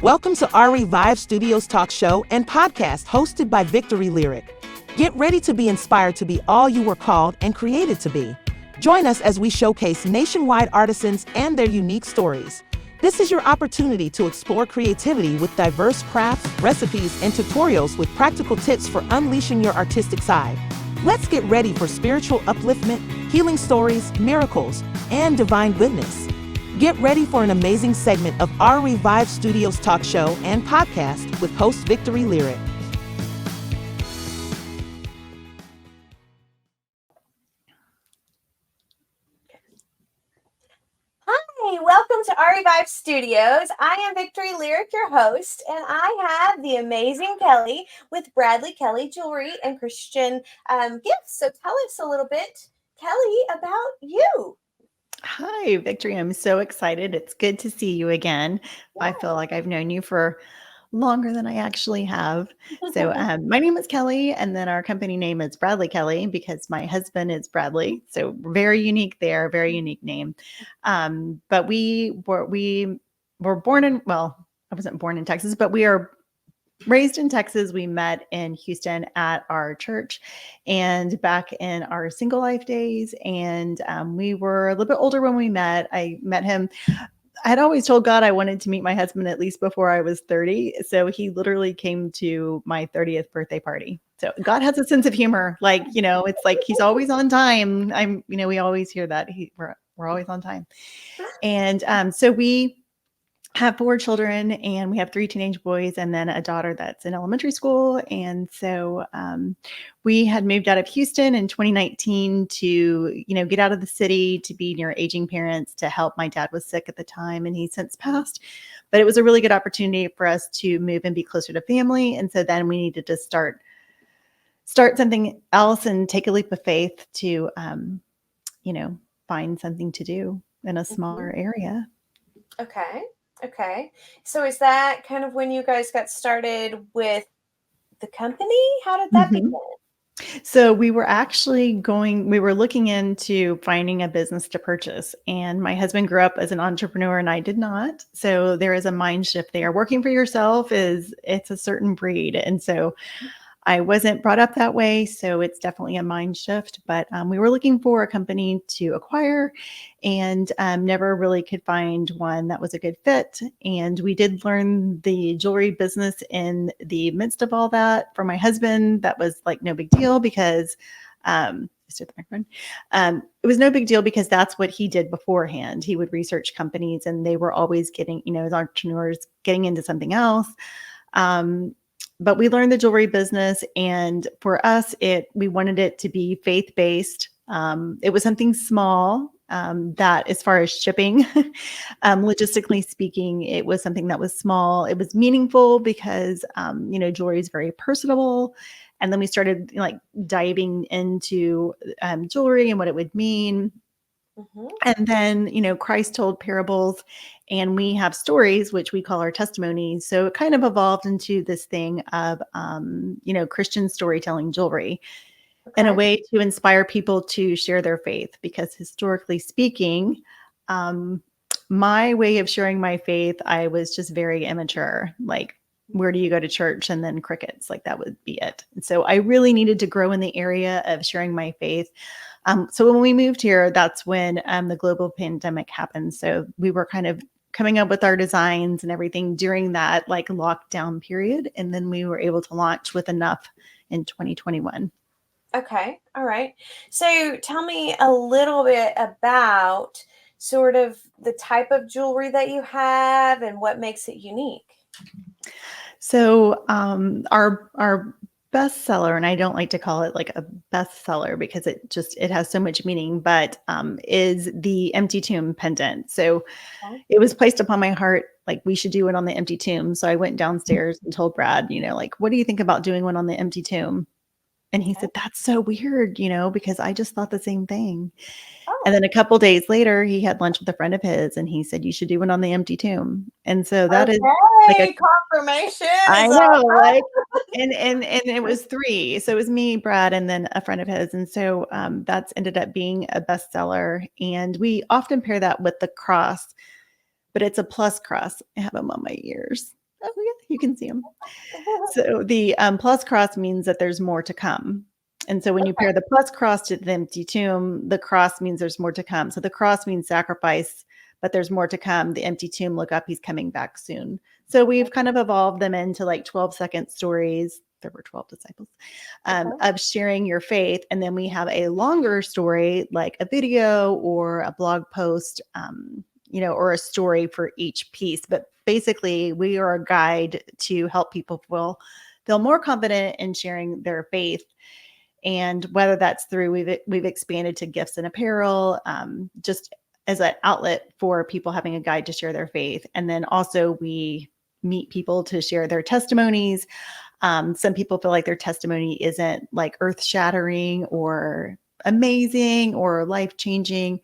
Welcome to ArieVive Studios talk show and podcast hosted by Victory Lyric. Get ready to be inspired to be all you were called and created to be. Join us as we showcase nationwide artisans and their unique stories. This is your opportunity to explore creativity with diverse crafts, recipes, and tutorials with practical tips for unleashing your artistic side. Let's get ready for spiritual upliftment, healing stories, miracles, and divine goodness. Get ready for an amazing segment of ArieVive Studios talk show and podcast with host Victory Lyric. Hi, welcome to ArieVive Studios. I am Victory Lyric, your host, and I have the amazing Kellie with Bradley Kellie Jewelry and Christian Gifts. So tell us a little bit, Kellie, about you. Hi, Victory. I'm so excited. It's good to see you again. Yeah. I feel like I've known you for longer than I actually have. So my name is Kellie, and then our company name is Bradley Kellie because my husband is Bradley. So very unique there, very unique name. But we were born in, well, I wasn't born in Texas, but we are raised in Texas. We met in Houston at our church and back in our single life days. And we were a little bit older when we met. I met him. I had always told God I wanted to meet my husband at least before I was 30. So he literally came to my 30th birthday party. So God has a sense of humor. Like, it's like he's always on time. We always hear that we're always on time. And so we have 4 children, and we have 3 teenage boys and then a daughter that's in elementary school. And so we had moved out of Houston in 2019 to, get out of the city, to be near aging parents, to help. My dad was sick at the time and he's since passed, but it was a really good opportunity for us to move and be closer to family. And so then we needed to start something else and take a leap of faith to, find something to do in a smaller area. Okay. So is that kind of when you guys got started with the company? How did that begin? So we were looking into finding a business to purchase, and my husband grew up as an entrepreneur and I did not. So there is a mind shift there. Working for yourself it's a certain breed. And so I wasn't brought up that way. So it's definitely a mind shift, but we were looking for a company to acquire and never really could find one that was a good fit. And we did learn the jewelry business in the midst of all that. For my husband, that was like no big deal because it was no big deal because that's what he did beforehand. He would research companies and they were always getting, as entrepreneurs, getting into something else. But we learned the jewelry business, and for us, we wanted it to be faith-based. It was something small that, as far as shipping, logistically speaking, it was something that was small. It was meaningful because, jewelry is very personable. And then we started diving into jewelry and what it would mean. Mm-hmm. And then, Christ told parables and we have stories, which we call our testimonies. So it kind of evolved into this thing of, Christian storytelling jewelry in a way to inspire people to share their faith. Because historically speaking, my way of sharing my faith, I was just very immature. Like, where do you go to church? And then crickets, like that would be it. And so I really needed to grow in the area of sharing my faith. So when we moved here, that's when the global pandemic happened. So we were kind of coming up with our designs and everything during that lockdown period. And then we were able to launch with enough in 2021. Okay. All right. So tell me a little bit about sort of the type of jewelry that you have and what makes it unique. So our bestseller, and I don't like to call it like a bestseller because it has so much meaning, but is the empty tomb pendant. So it was placed upon my heart, like we should do it on the empty tomb. So I went downstairs and told Brad, what do you think about doing one on the empty tomb? And he said, that's so weird, because I just thought the same thing. And then a couple days later, he had lunch with a friend of his, and he said, "You should do one on the empty tomb." And so that is like a confirmation. I know, and it was 3. So it was me, Brad, and then a friend of his. And so that's ended up being a bestseller. And we often pair that with the cross, but it's a plus cross. I have them on my ears. Oh, yeah, you can see them. So the plus cross means that there's more to come. And so when you Okay. pair the plus cross to the empty tomb, the cross means there's more to come. So the cross means sacrifice, but there's more to come. The empty tomb, look up, he's coming back soon. So we've kind of evolved them into like 12-second stories. There were 12 disciples Okay. of sharing your faith. And then we have a longer story, like a video or a blog post, or a story for each piece. But basically, we are a guide to help people feel more confident in sharing their faith. And whether that's through, we've expanded to gifts and apparel, just as an outlet for people having a guide to share their faith. And then also we meet people to share their testimonies. Some people feel like their testimony isn't like earth shattering or amazing or life changing.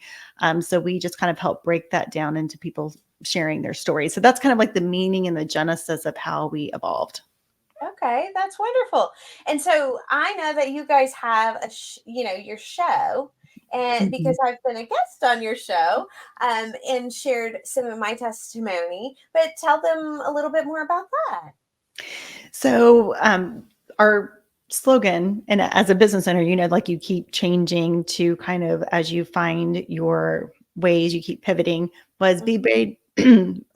So we just kind of help break that down into people sharing their stories. So that's kind of like the meaning and the genesis of how we evolved. Okay, that's wonderful. And so I know that you guys have your show, and because I've been a guest on your show, and shared some of my testimony. But tell them a little bit more about that. So our slogan, and as a business owner, like you keep changing to kind of as you find your ways, you keep pivoting, was be brave.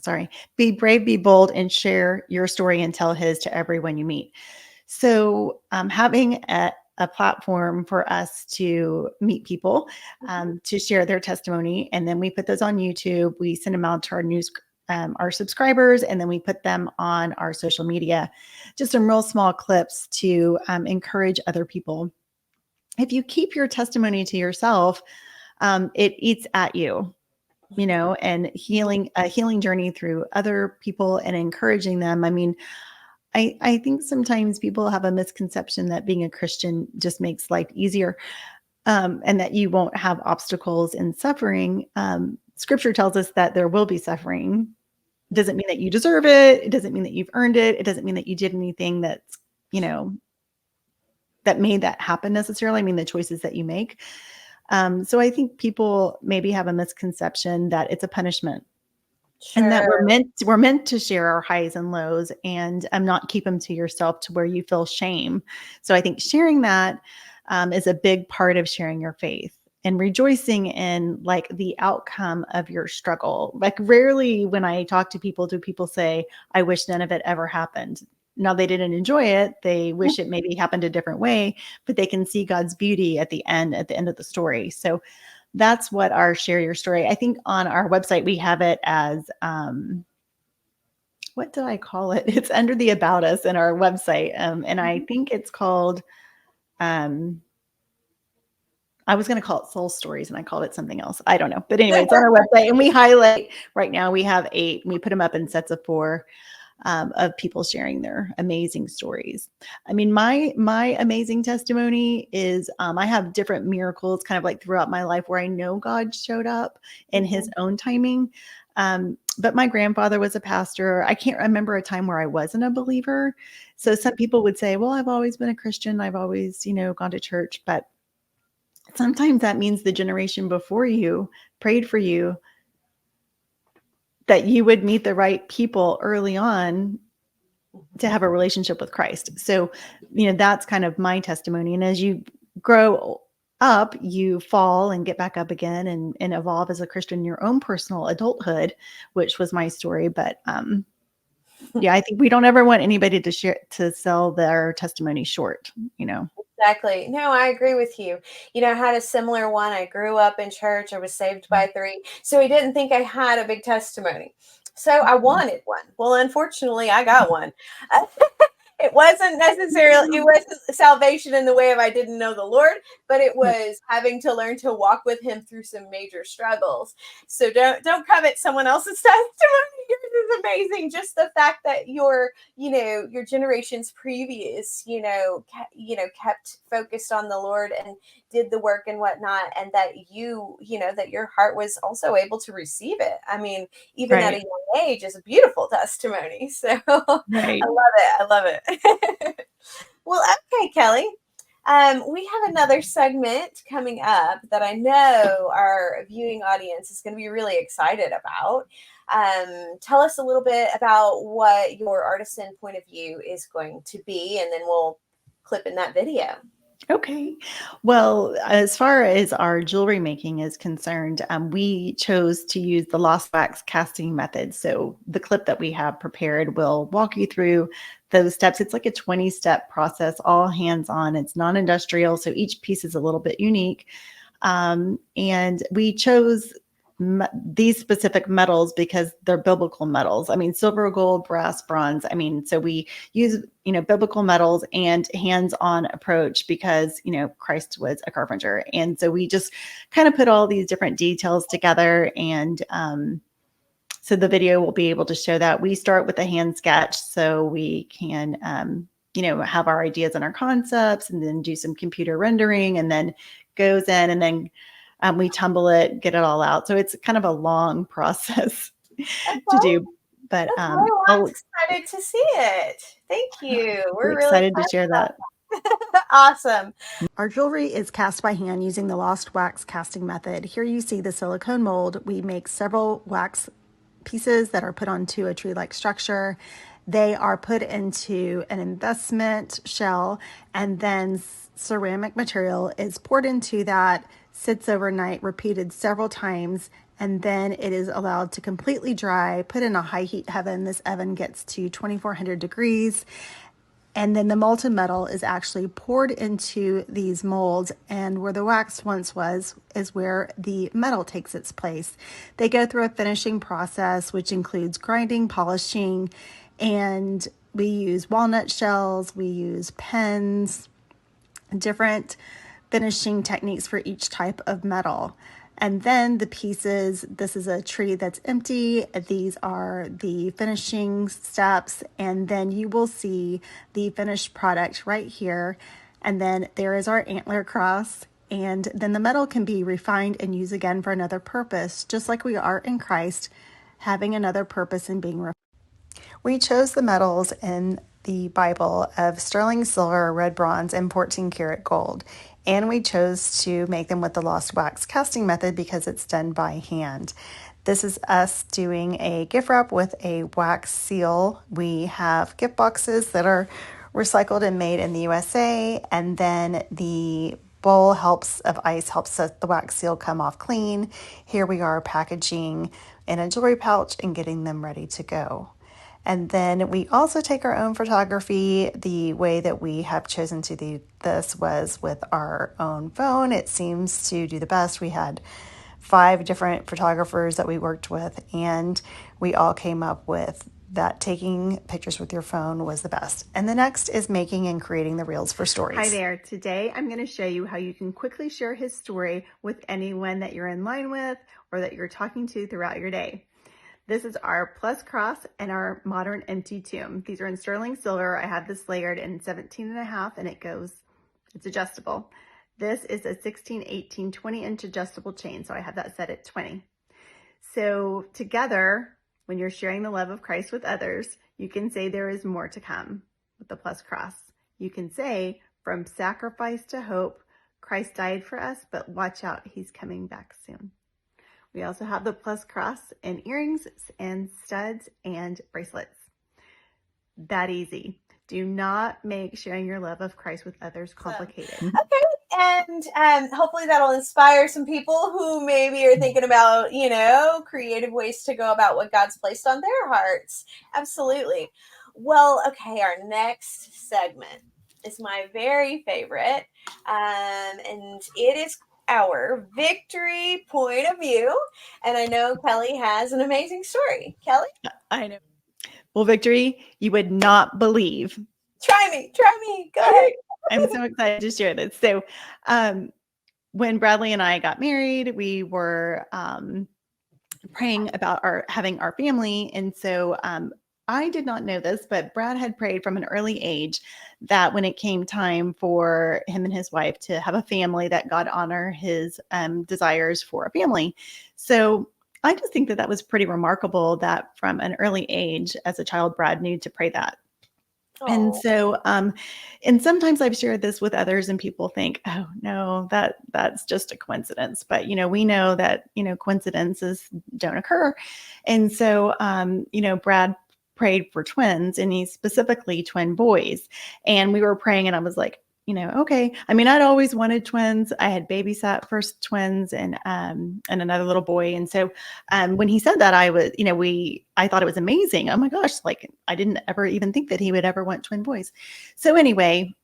Sorry, be brave, be bold, and share your story and tell his to everyone you meet. So having a platform for us to meet people, to share their testimony, and then we put those on YouTube. We send them out to our subscribers, and then we put them on our social media, just some real small clips to encourage other people. If you keep your testimony to yourself, it eats at you, and a healing journey through other people and encouraging them. I mean, I think sometimes people have a misconception that being a Christian just makes life easier, and that you won't have obstacles and suffering. Scripture tells us that there will be suffering. It doesn't mean that you deserve it. It doesn't mean that you've earned it. It doesn't mean that you did anything that's, that made that happen necessarily. I mean, the choices that you make. So I think people maybe have a misconception that it's a punishment. Sure. And that we're meant to share our highs and lows, and not keep them to yourself to where you feel shame. So I think sharing that is a big part of sharing your faith, and rejoicing in like the outcome of your struggle. Like rarely when I talk to people, do people say, I wish none of it ever happened. Now they didn't enjoy it. They wish it maybe happened a different way, but they can see God's beauty at the end of the story. So that's what our share your story. I think on our website, we have it as, what do I call it? It's under the About Us in our website. And I think it's called, I was going to call it Soul Stories and I called it something else. I don't know. But anyway, it's on our website, and we highlight right now, we have 8, and we put them up in sets of 4. Of people sharing their amazing stories. I mean, my amazing testimony is I have different miracles kind of like throughout my life where I know God showed up in his own timing. But my grandfather was a pastor. I can't remember a time where I wasn't a believer. So some people would say, well, I've always been a Christian. I've always, gone to church. But sometimes that means the generation before you prayed for you, that you would meet the right people early on to have a relationship with Christ. So, that's kind of my testimony. And as you grow up, you fall and get back up again and evolve as a Christian in your own personal adulthood, which was my story. But yeah, I think we don't ever want anybody to sell their testimony short, Exactly. No, I agree with you. I had a similar one. I grew up in church. I was saved by 3. So I didn't think I had a big testimony. So I wanted one. Well, unfortunately, I got one. It wasn't salvation in the way of I didn't know the Lord, but it was having to learn to walk with him through some major struggles. So don't covet someone else's testimony. Yours is amazing. Just the fact that your generations previous, kept focused on the Lord and did the work and whatnot, and that that your heart was also able to receive it. I mean, even at a young age is a beautiful testimony. So Right. I love it. Well, okay, Kellie. We have another segment coming up that I know our viewing audience is going to be really excited about. Tell us a little bit about what your artisan point of view is going to be, and then we'll clip in that video. Okay. Well, as far as our jewelry making is concerned, we chose to use the lost wax casting method. So the clip that we have prepared will walk you through those steps. It's like a 20-step process, all hands-on. It's non-industrial, so each piece is a little bit unique. And we chose these specific metals because they're biblical metals. I mean, silver, gold, brass, bronze. I mean, so we use, biblical metals and hands-on approach because, Christ was a carpenter. And so we just kind of put all these different details together. And so the video will be able to show that. We start with a hand sketch so we can, have our ideas and our concepts, and then do some computer rendering, and then goes in, and then we tumble it, get it all out. So it's kind of a long process to do. But I'm excited to see it. Thank you. We're really excited to share that. Awesome. Our jewelry is cast by hand using the lost wax casting method. Here you see the silicone mold. We make several wax pieces that are put onto a tree-like structure. They are put into an investment shell, and then ceramic material is poured into that, sits overnight, repeated several times, and then it is allowed to completely dry, put in a high heat oven. This oven gets to 2400 degrees. And then the molten metal is actually poured into these molds, and where the wax once was is where the metal takes its place. They go through a finishing process, which includes grinding, polishing, and we use walnut shells, we use pens, different finishing techniques for each type of metal. And then the pieces, this is a tree that's empty. These are the finishing steps. And then you will see the finished product right here. And then there is our antler cross. And then the metal can be refined and used again for another purpose, just like we are in Christ, having another purpose and being refined. We chose the metals in the Bible of sterling silver, red bronze, and 14 karat gold. And we chose to make them with the lost wax casting method because it's done by hand. This is us doing a gift wrap with a wax seal. We have gift boxes that are recycled and made in the USA, and then the bowl of ice helps the wax seal come off clean. Here we are packaging in a jewelry pouch and getting them ready to go. And then we also take our own photography. The way that we have chosen to do this was with our own phone. It seems to do the best. We had 5 different photographers that we worked with, and we all came up with that taking pictures with your phone was the best. And the next is making and creating the reels for stories. Hi there. Today I'm going to show you how you can quickly share his story with anyone that you're in line with or that you're talking to throughout your day. This is our plus cross and our modern empty tomb. These are in sterling silver. I have this layered in 17.5, and it's adjustable. This is a 16, 18, 20 inch adjustable chain. So I have that set at 20. So together, when you're sharing the love of Christ with others, you can say there is more to come with the plus cross. You can say, from sacrifice to hope, Christ died for us, but watch out, he's coming back soon. We also have the plus cross in earrings and studs and bracelets. That easy. Do not make sharing your love of Christ with others complicated. Okay. And hopefully that'll inspire some people who maybe are thinking about, creative ways to go about what God's placed on their hearts. Absolutely. Well, okay, our next segment is my very favorite. And it is our victory point of view. And I know Kelly has an amazing story. Kelly? I know. Well, Victory, you would not believe. Try me. Go ahead. I'm so excited to share this. So when Bradley and I got married, we were praying about having our family. And so I did not know this, but Brad had prayed from an early age that when it came time for him and his wife to have a family, that God honor his desires for a family. So I just think that was pretty remarkable that from an early age as a child, Brad knew to pray that. And Oh, so, and sometimes I've shared this with others, and people think, "Oh no, that's just a coincidence." But we know that coincidences don't occur, and so Brad prayed for twins, and he's specifically twin boys, and we were praying, and I was like, okay. I mean, I'd always wanted twins. I had babysat first twins and another little boy, and so when he said that, I thought it was amazing. Oh my gosh, like I didn't ever even think that he would ever want twin boys. So anyway,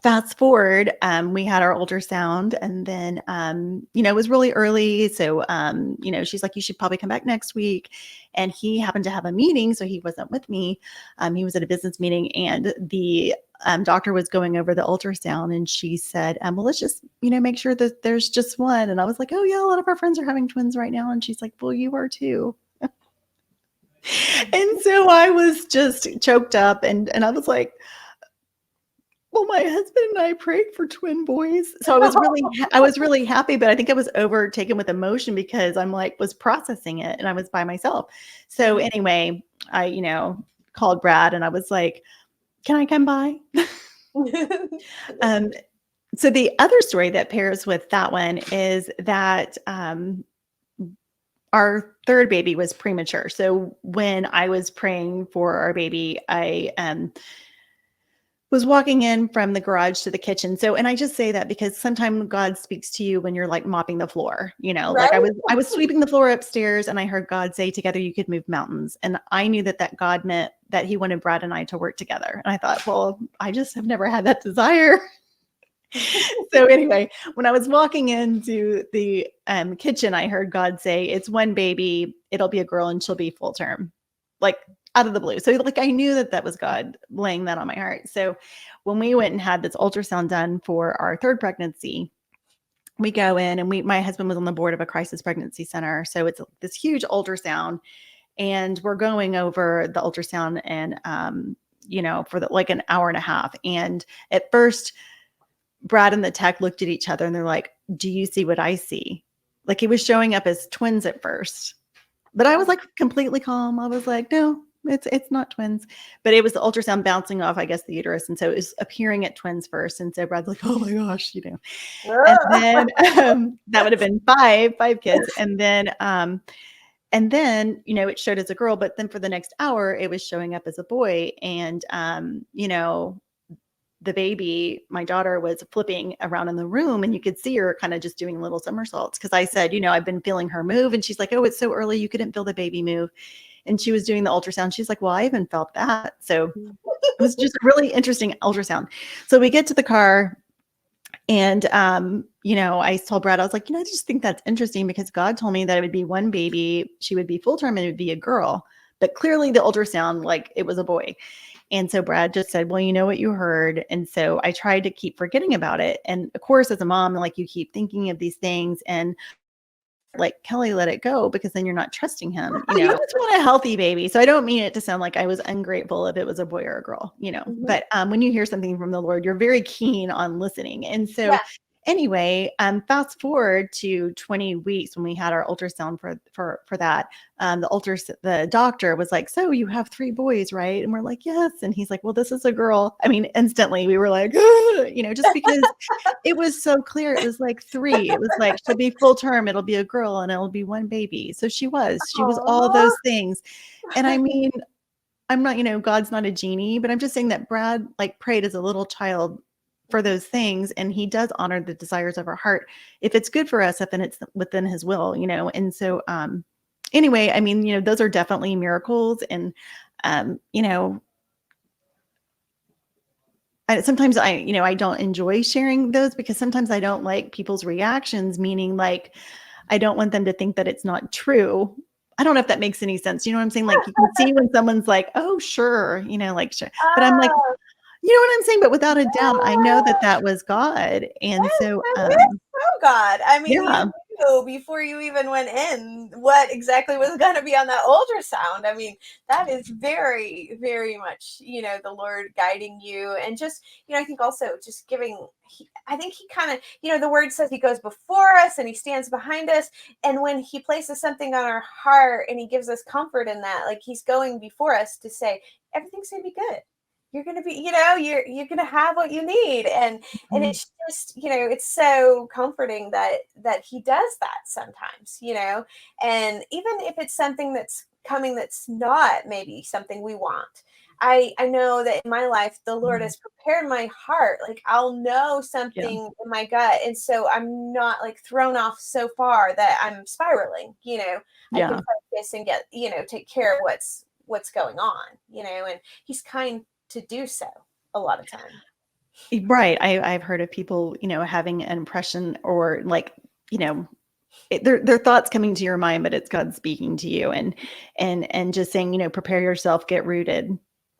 fast forward, we had our ultrasound, and then it was really early. So she's like, you should probably come back next week. And he happened to have a meeting, so he wasn't with me. He was at a business meeting, and the doctor was going over the ultrasound, and she said, well, let's just make sure that there's just one. And I was like, oh yeah, a lot of our friends are having twins right now. And she's like, well, you are too. And so I was just choked up, and I was like, well, my husband and I prayed for twin boys. So I was really happy, but I think I was overtaken with emotion because I'm like, was processing it, and I was by myself. So anyway, I called Brad, and I was like, can I come by? um, so the other story that pairs with that one is that our third baby was premature. So when I was praying for our baby, I was walking in from the garage to the kitchen. So, and I just say that because sometimes God speaks to you when you're like mopping the floor, right? like I was sweeping the floor upstairs, and I heard God say, together you could move mountains. And I knew that God meant that he wanted Brad and I to work together. And I thought, well, I just have never had that desire. So anyway, when I was walking into the kitchen, I heard God say, it's one baby, it'll be a girl, and she'll be full term, like out of the blue. So like I knew that was God laying that on my heart. So when we went and had this ultrasound done for our third pregnancy, we go in, and my husband was on the board of a crisis pregnancy center. So it's this huge ultrasound, and we're going over the ultrasound, and for like an hour and a half. And at first, Brad and the tech looked at each other, and they're like, do you see what I see? Like, it was showing up as twins at first, but I was like completely calm. I was like, no, it's not twins, but it was the ultrasound bouncing off, I guess, the uterus. And so it was appearing at twins first. And so Brad's like, oh my gosh, and then that would have been five kids. And then it showed as a girl, but then for the next hour, it was showing up as a boy. And, the baby, my daughter, was flipping around in the room, and you could see her kind of just doing little somersaults. Cause I said, I've been feeling her move. And she's like, oh, it's so early, you couldn't feel the baby move. And she was doing the ultrasound. She's like, well, I even felt that. So it was just a really interesting ultrasound. So we get to the car, and, I told Brad, I was like, I just think that's interesting because God told me that it would be one baby, she would be full term, and it would be a girl. But clearly the ultrasound, like it was a boy. And so Brad just said, well, you know what you heard. And so I tried to keep forgetting about it. And of course, as a mom, like you keep thinking of these things, and like, Kelly, let it go, because then you're not trusting him. You just want a healthy baby. So I don't mean it to sound like I was ungrateful if it was a boy or a girl, but when you hear something from the Lord, you're very keen on listening. And so anyway, fast forward to 20 weeks when we had our ultrasound for that. The doctor was like, so you have 3 boys, right? And we're like, yes. And he's like, well, this is a girl. I mean, instantly we were like, just because it was so clear. It was like 3. It was like, she'll be full term, it'll be a girl, and it'll be one baby. So she was all those things. And I mean, I'm not, God's not a genie, but I'm just saying that Brad like prayed as a little child for those things, and he does honor the desires of our heart if it's good for us, if then it's within his will, and so anyway, I mean, those are definitely miracles. And sometimes I don't enjoy sharing those, because sometimes I don't like people's reactions, meaning like I don't want them to think that it's not true. I don't know if that makes any sense. You know what I'm saying? Like, you can see when someone's like, oh sure, like sure. But I'm like, you know what I'm saying? But without a doubt, I know that was God. And so, God, I mean, yeah. you knew before you even went in what exactly was going to be on that ultrasound. I mean, that is very, very much, the Lord guiding you. And just, I think also just giving, I think he kind of, the word says he goes before us and he stands behind us. And when he places something on our heart and he gives us comfort in that, like he's going before us to say, everything's going to be good. you're going to be, you're going to have what you need. And Mhm. it's just, it's so comforting that he does that sometimes, and even if it's something that's coming, that's not maybe something we want. I know that in my life, the Lord has prepared my heart. Like I'll know Yeah. something in my gut. And so I'm not like thrown off so far that I'm spiraling, I can Yeah. focus and get, take care of what's going on, and he's kind to do so a lot of time. Right. I've heard of people, having an impression or like, their thoughts coming to your mind, but it's God speaking to you and just saying, prepare yourself, get rooted,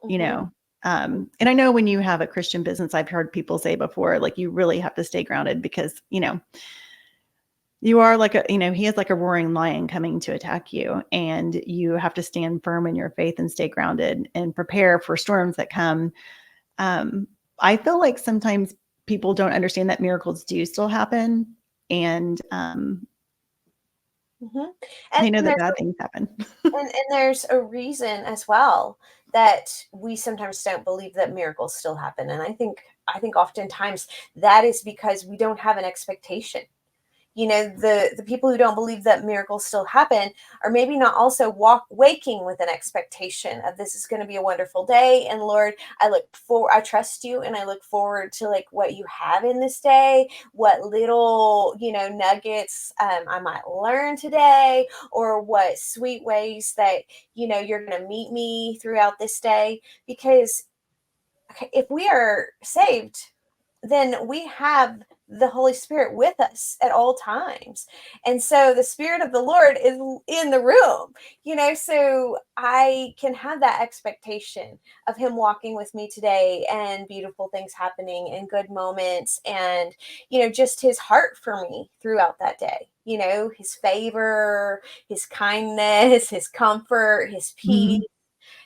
you Mm-hmm. know. And I know when you have a Christian business, I've heard people say before, like you really have to stay grounded because, you are like he is like a roaring lion coming to attack you, and you have to stand firm in your faith and stay grounded and prepare for storms that come. Um, I feel like sometimes people don't understand that miracles do still happen, and Mm-hmm. they know And that there's bad things happen. and there's a reason as well that we sometimes don't believe that miracles still happen. And I think oftentimes that is because we don't have an expectation. The people who don't believe that miracles still happen are maybe not also waking with an expectation of this is going to be a wonderful day, and Lord, I trust you, and I look forward to like what you have in this day, what little nuggets I might learn today, or what sweet ways that you're going to meet me throughout this day. Because if we are saved, then we have the Holy Spirit with us at all times. And so the Spirit of the Lord is in the room, so I can have that expectation of Him walking with me today, and beautiful things happening and good moments, and, just His heart for me throughout that day, His favor, His kindness, His comfort, His peace. Mhm.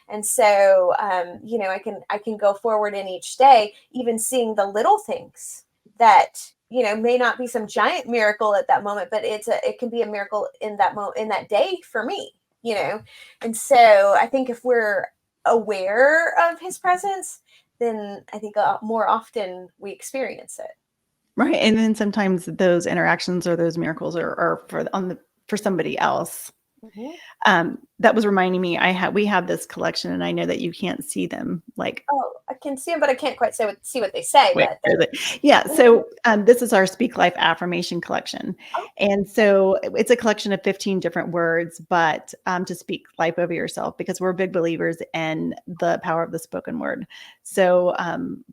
And so, I can go forward in each day, even seeing the little things that, may not be some giant miracle at that moment, but it can be a miracle in that moment, in that day for me, And so I think if we're aware of His presence, then I think more often we experience it. Right. And then sometimes those interactions or those miracles are for somebody else. Mhm. That was reminding me, we have this collection, and I know that you can't see them. Like, Oh, I can see them, but I can't quite see what they say. wait, But where is it? Yeah. So this is our Speak Life affirmation collection, oh, and so it's a collection of 15 different words, but to speak life over yourself, because we're big believers in the power of the spoken word. So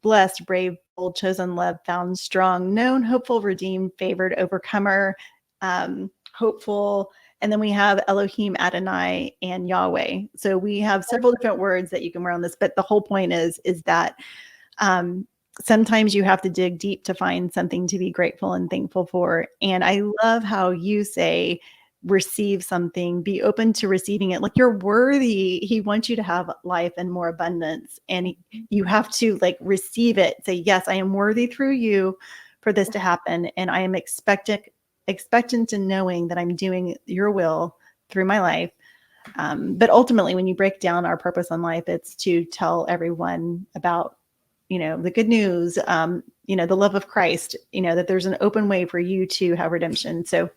blessed, brave, bold, chosen, loved, found, strong, known, hopeful, redeemed, favored, overcomer, hopeful. And then we have Elohim, Adonai, and Yahweh. So we have several different words that you can wear on this, but the whole point is that um, sometimes you have to dig deep to find something to be grateful and thankful for. And I love how you say, receive something, be open to receiving it. Like you're worthy. He wants you to have life and more abundance. And you have to like receive it. Say, yes, I am worthy through you for this to happen. And I am expectant and knowing that I'm doing your will through my life. But ultimately, when you break down our purpose on life, it's to tell everyone about, the good news, the love of Christ, that there's an open way for you to have redemption. So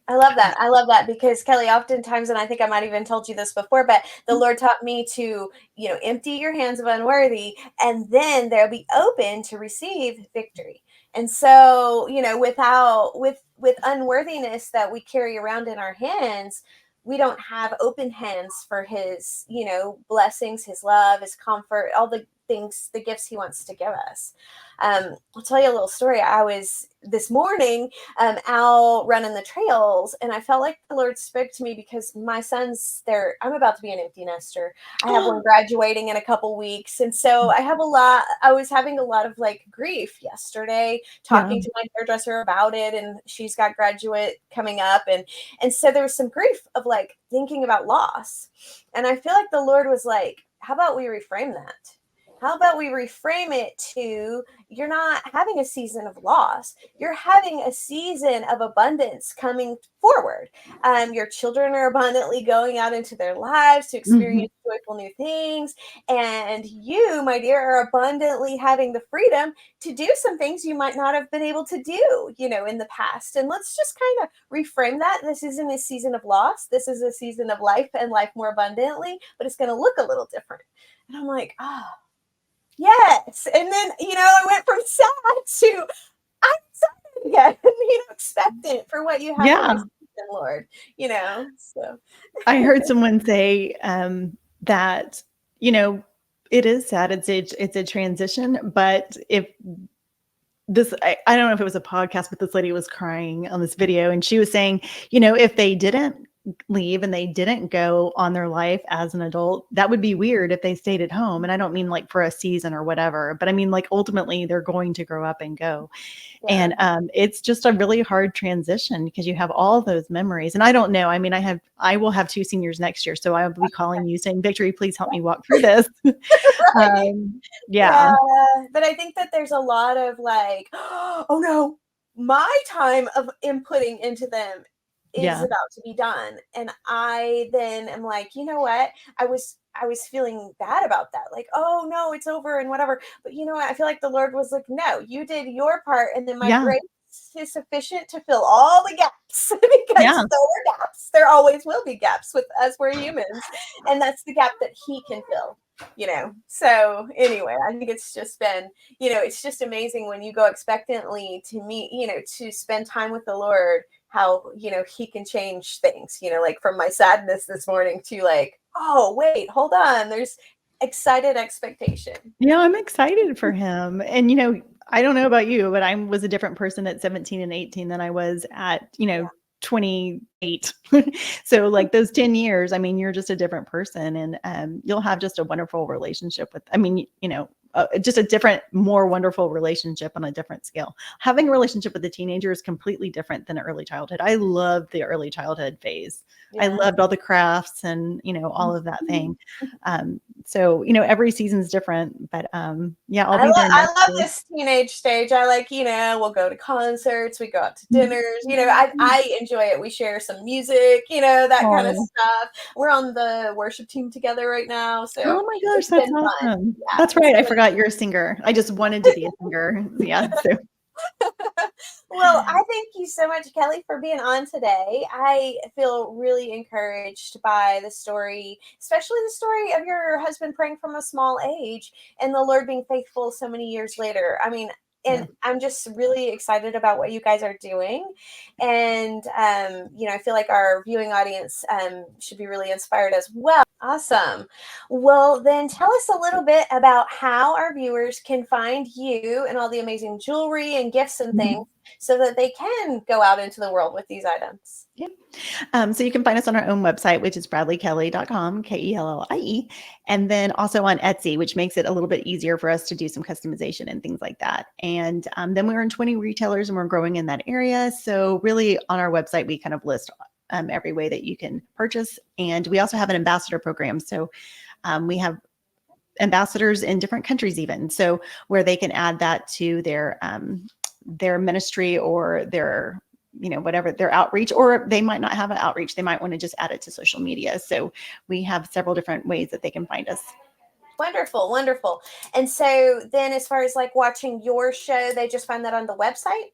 I love that. I love that because Kelly, oftentimes, and I think I might have even told you this before, but the Lord taught me to, empty your hands of unworthy, and then they'll be open to receive victory. And so, with unworthiness that we carry around in our hands, we don't have open hands for His, blessings, His love, His comfort, all the things, the gifts He wants to give us. I'll tell you a little story. I was this morning out running the trails, and I felt like the Lord spoke to me because my son's there. I'm about to be an empty nester. I have one graduating in a couple weeks, and so I was having a lot of like grief yesterday, yeah, talking to my hairdresser about it, and she's got graduate coming up, and so there was some grief of like thinking about loss, and I feel like the Lord was like, how about we reframe that? how about we reframe it to, you're not having a season of loss. You're having a season of abundance coming forward. Your children are abundantly going out into their lives to Mhm. experience joyful new things. And you, my dear, are abundantly having the freedom to do some things you might not have been able to do, in the past. And let's just kind of reframe that. This isn't a season of loss. This is a season of life and life more abundantly, but it's going to look a little different. And I'm like, yes. And then, I went from sad to I'm excited again, expectant for what you have for Yeah. my season, Lord, so. I heard someone say that, it is sad. It's a transition, but if this, I don't know if it was a podcast, but this lady was crying on this video, and she was saying, if they didn't leave and they didn't go on their life as an adult, that would be weird if they stayed at home. And I don't mean like for a season or whatever, but I mean like ultimately they're going to grow up and go. Yeah. And it's just a really hard transition because you have all those memories. And I don't know. I mean, I will have 2 seniors next year, so I will be calling you saying, "Victory, please help me walk through this." Right. Yeah. But I think that there's a lot of like, oh no, my time of inputting into them is Yeah. about to be done. And I then am like, you know what? I was feeling bad about that. Like, oh no, it's over and whatever. But you know what? I feel like the Lord was like, no, you did your part. And then my Yeah. grace is sufficient to fill all the gaps because Yeah. there were gaps. There always will be gaps with us. We're humans. And that's the gap that he can fill. So anyway, I think it's just been, it's just amazing when you go expectantly to meet, to spend time with the Lord, how, he can change things, like from my sadness this morning to like, oh, wait, hold on. There's excited expectation. Yeah, I'm excited for him. And, I don't know about you, but I was a different person at 17 and 18 than I was at, 28. So like those 10 years, I mean, you're just a different person, and you'll have just a wonderful relationship with, just a different, more wonderful relationship on a different scale. Having a relationship with a teenager is completely different than early childhood. I love the early childhood phase. I loved all the crafts and, all of that thing. So, every season's different, but yeah, I'll be there I next love year. this teenage stage. I like, we'll go to concerts, we go out to dinners, I enjoy it. We share some music, that kind of Oh. stuff. We're on the worship team together right now. So Oh my gosh, it's that's been fun. awesome. Yeah, That's right. I forgot you're a singer. I just wanted to be a singer. Yeah. So Well, I thank you so much, Kelly, for being on today. I feel really encouraged by the story, especially the story of your husband praying from a small age and the Lord being faithful so many years later. I mean, and I'm just really excited about what you guys are doing. And, I feel like our viewing audience should be really inspired as well. Awesome. Well, then tell us a little bit about how our viewers can find you and all the amazing jewelry and gifts and things so that they can go out into the world with these items. Yeah. So you can find us on our own website, which is bradleykelly.com, Kellie, and then also on Etsy, which makes it a little bit easier for us to do some customization and things like that. And then we're in 20 retailers and we're growing in that area. So really on our website, we kind of list every way that you can purchase. And we also have an ambassador program. So we have ambassadors in different countries even. So where they can add that to their ministry or their whatever their outreach, or they might not have an outreach. They might want to just add it to social media. So we have several different ways that they can find us. Wonderful, wonderful. And so then as far as like watching your show, they just find that on the website?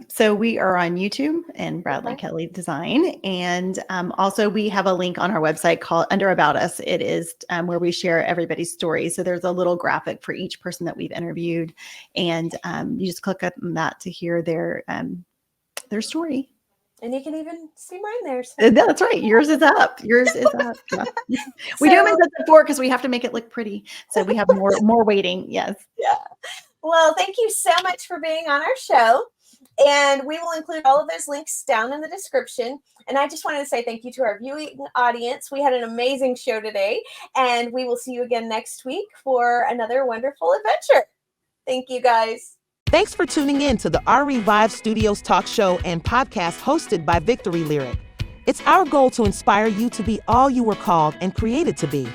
So we are on YouTube and Bradley Kelly Design. And also we have a link on our website called Under About Us. It is where we share everybody's story. So there's a little graphic for each person that we've interviewed. And you just click on that to hear their story. And you can even see mine there. So. That's right. Yours is up. Yours is up. Yeah. We do them in sets of 4 because we have to make it look pretty. So we have more waiting. Yes. Yeah. Well, thank you so much for being on our show. And we will include all of those links down in the description. And I just wanted to say thank you to our viewing audience. We had an amazing show today. And we will see you again next week for another wonderful adventure. Thank you, guys. Thanks for tuning in to the ArieVive Studios talk show and podcast hosted by Victory Lyric. It's our goal to inspire you to be all you were called and created to be.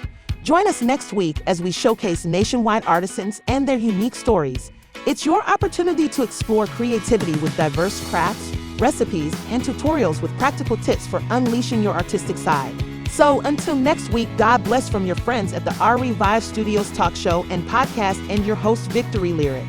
Join us next week as we showcase nationwide artisans and their unique stories. It's your opportunity to explore creativity with diverse crafts, recipes, and tutorials with practical tips for unleashing your artistic side. So until next week, God bless from your friends at the ArieVive Studios talk show and podcast and your host, Victory Lyric.